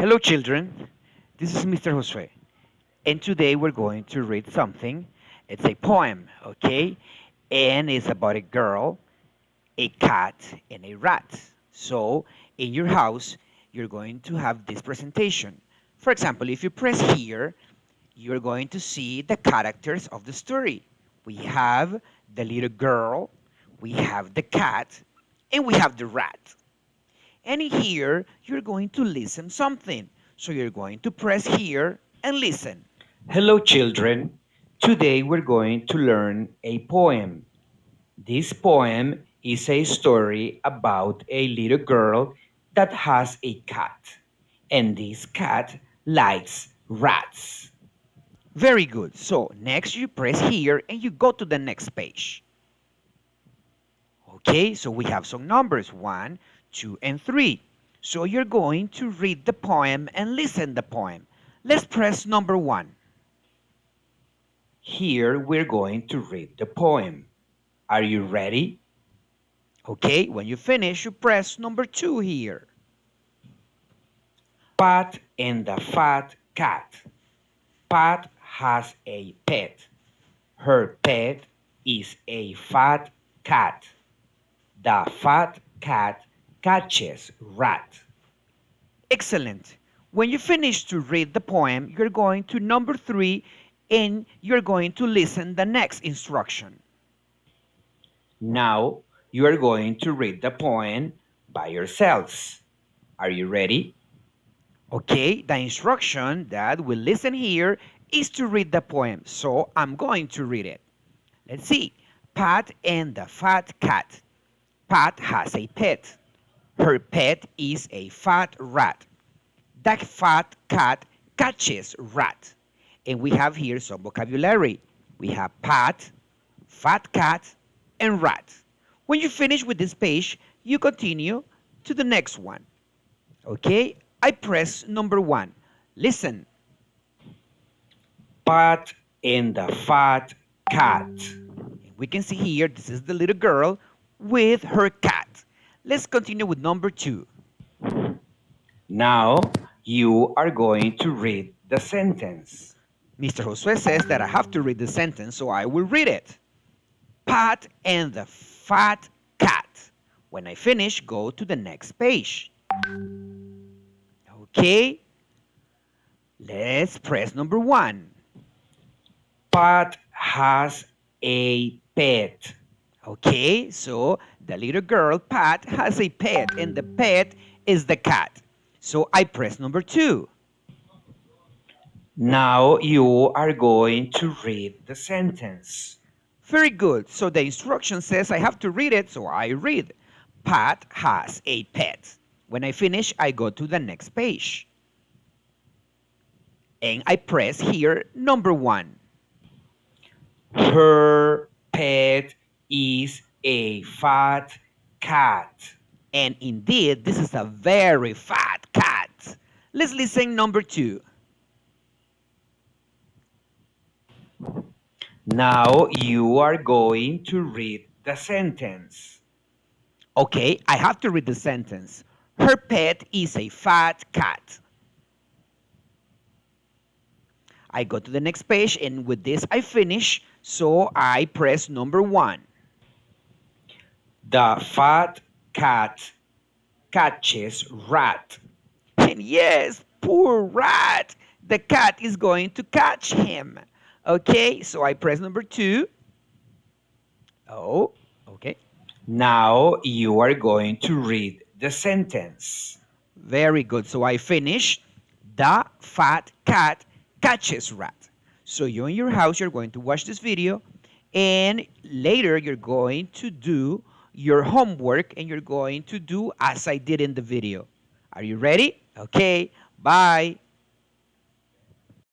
Hello, children. This is Mr. Josue, and today we're going to read something. It's a poem, okay? And it's about a girl, a cat, and a rat. So, in your house, you're going to have this presentation. For example, if you press here, you're going to see the characters of the story. We have the little girl, we have the cat, and we have the rat. And here, you're going to listen something. So you're going to press here and listen. Hello, children. Today we're going to learn a poem. This poem is a story about a little girl that has a cat. And this cat likes rats. Very good. So next you press here and you go to the next page. Okay, so we have some numbers, 1, 2, and 3. So you're going to read the poem and listen the poem. Let's press number 1. Here we're going to read the poem. Are you ready? Okay, when you finish, you press number 2 here. Pat and the Fat Cat. Pat has a pet. Her pet is a fat cat. The fat cat catches rat. Excellent. When you finish to read the poem, you're going to number 3 and you're going to listen the next instruction. Now you are going to read the poem by yourselves. Are you ready? Okay, the instruction that we listen here is to read the poem, so I'm going to read it. Let's see. Pat and the Fat Cat. Pat has a pet. Her pet is a fat rat. The fat cat catches rat. And we have here some vocabulary. We have pat, fat cat, and rat. When you finish with this page, you continue to the next one. Okay, I press number 1. Listen. Pat and the Fat Cat. We can see here, this is the little girl with her cat. Let's continue with number 2. Now you are going to read the sentence. Mr. Josue says that I have to read the sentence, so I will read it. Pat and the Fat Cat. When I finish, go to the next page. Okay, let's press number 1. Pat has a pet. Okay, so the little girl, Pat, has a pet, and the pet is the cat. So I press number 2. Now you are going to read the sentence. Very good. So the instruction says I have to read it, so I read. Pat has a pet. When I finish, I go to the next page. And I press here number 1. Her pet is a fat cat. And indeed, this is a very fat cat. Let's listen number 2. Now you are going to read the sentence. Okay, I have to read the sentence. Her pet is a fat cat. I go to the next page, and with this I finish, so I press number 1. The fat cat catches rat. And yes, poor rat. The cat is going to catch him. Okay, so I press number 2. Oh, okay. Now you are going to read the sentence. Very good. So I finish. The fat cat catches rat. So you in your house, you're going to watch this video, and later you're going to do your homework, and you're going to do as I did in the video. Are you ready? Okay, bye.